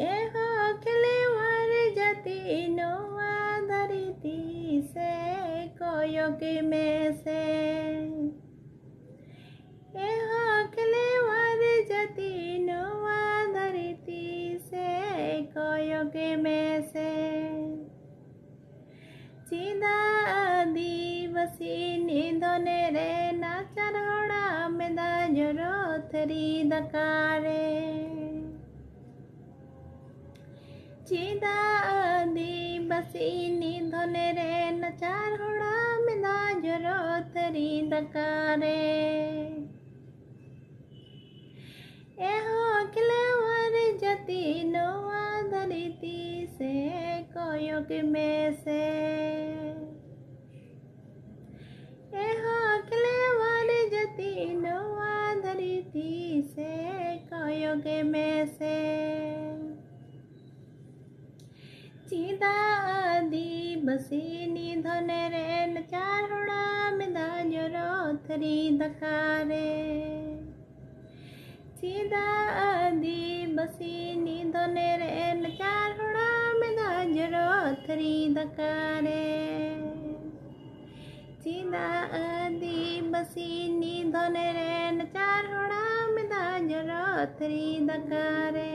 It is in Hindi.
एहो खेलेवार जाति नौआ धरती से कोयक में से एहो खेलेवार जाति नौआ धरती से कोयक में से सीधा आदिवासी निधने रे नाचार होड़ा मेदा जरो थरी दकारे सीधा आदिवासी निधने रे नाचार होड़ा मेदा जरो थरी दकारे एहो खेलेवार जाति नौआ धरती से कोयक में से एहो खेलेवार जाति नौआ धरती से कोयक में से सीधा आदिवासी निधने रे नाचार होड़ा मेदा जरो थरी दकारे सीधा आदिवासी निधने रे नाचार होड़ा मेदा जरो थरी दकारे सीधा आदिवासी निधने रे नाचार होड़ा मेदा जरो थरी दकारे।